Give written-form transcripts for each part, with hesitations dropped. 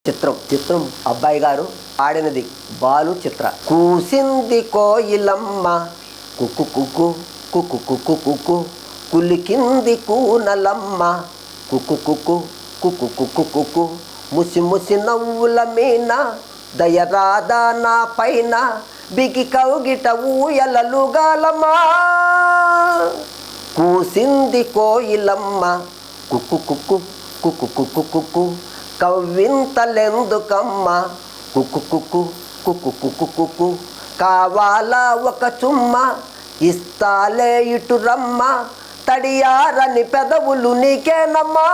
చిత్రం అబ్బాయి గారు ఆడినది బాలు చిత్ర. కూసింది కోయిలమ్మ కుక్కు కుక్కు కుక్కు కుక్కు కుక్కు, కులికింది కూనలమ్మ కుక్కు కుక్కు కుక్కు కుక్కు కుక్కు, ముసి ముసి నవ్వుల మీన దయరాదా నా పైన, బిగి కౌగిట ఊయలలుగాలమ్మా. కూసింది కోయిలమ్మ కుక్కు కుక్కు కుక్కు కుక్కు కుక్కు, కవ్వింతలెందుకమ్మ కుక్కు కుక్కు కుక్కు కుక్కు కుక్కు, కావాలా ఒక చుమ్మ ఇస్తాలే ఇటు రమ్మ, తడియారని పెదవులు నీకేనమ్మా.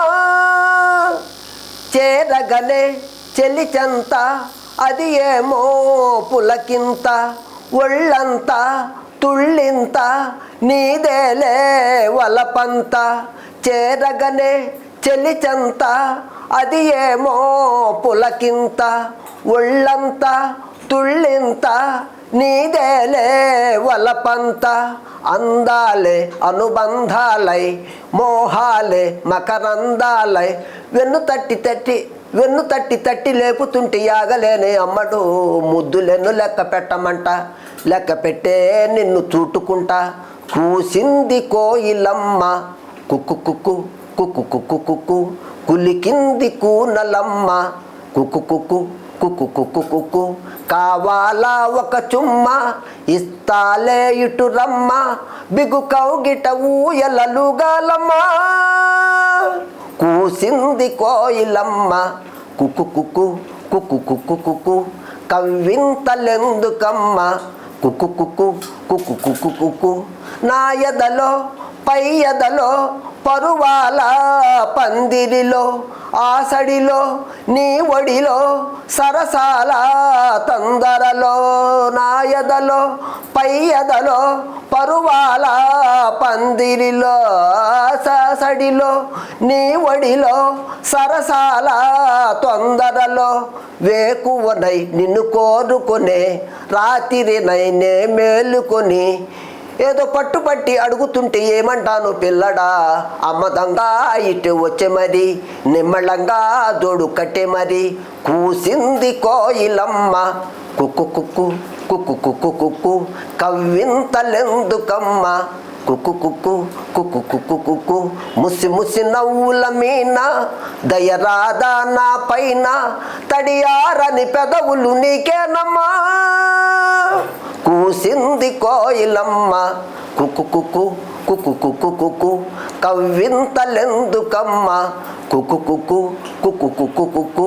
చేరగనే చెలిచెంత అది ఏమో పులకింత, ఒళ్ళంతా తుళ్ళింత నీదేలే వలపంత. చేరగనే చెలిచెంత అది ఏమో పులకింత, ఒళ్ళంతా తుళ్ళింత నీదేలే వలపంత. అందాలే అనుబంధాలై మోహాలే మకరందాలై, వెన్ను తట్టి తట్టి లేపుతుంటే యాగలేనే అమ్మడు. ముద్దులెన్ను లెక్క పెట్టమంట, లెక్క పెట్టే నిన్ను చూటుకుంటా. కూసింది కోయిలమ్మ కుక్కు కుక్కు కుక్కు కుక్కు కుక్కు, కులికింది కూనలమ్మ కుక్కు కుక్కు కుక్కు కుక్కు కుక్కు, కావాలా ఒక చుమ్మ ఇస్తాలే ఇటు రమ్మ, బిగు కౌగిట ఊయలలుగాలమ్మా. కూసింది కోయిలమ్మ కుక్కు కుక్కు కుక్కు కుక్కు కుక్కు, కవ్వింతలెందుకమ్మ కుక్కు కుక్కు కుక్కు కుక్కు కుక్కు. నా ఎదలో పై ఎదలో పరువాల పందిరిలో, ఆసడిలో నీ ఒడిలో సరసాల తొందరలో. నా ఎదలో పై ఎదలో పరువాల పందిరిలో, ఆసడిలో నీ ఒడిలో సరసాల తొందరలో. వేకువనై నిన్ను కోరుకునే రాత్రినై నే మేలుకొని, ఏదో పట్టుపట్టి అడుగుతుంటే ఏమంటాను పిల్లడా. అమ్మదంగా ఇటు వచ్చే మరి, నిమ్మళంగా దోడు కట్టే మరి. కూసింది కోయిలమ్మ కుక్కు కుక్కు కుక్కు కుక్కు కుక్కు, కవ్వింతలెందుకమ్మ కుక్కు కుక్కు కుక్కు కుక్కు కుక్కు, ముసి ముసి నవ్వుల మీన దయరాదా నా పైన, తడియారని పెదవులు నీకేనమ్మా. కూసింది కోయిలమ్మ కుక్కు కుక్కు కుక్కు కుక్కు కుక్కు, కవ్వింతలెందుకమ్మ కుక్కు కుక్కు కుక్కు కుక్కు కుక్కు.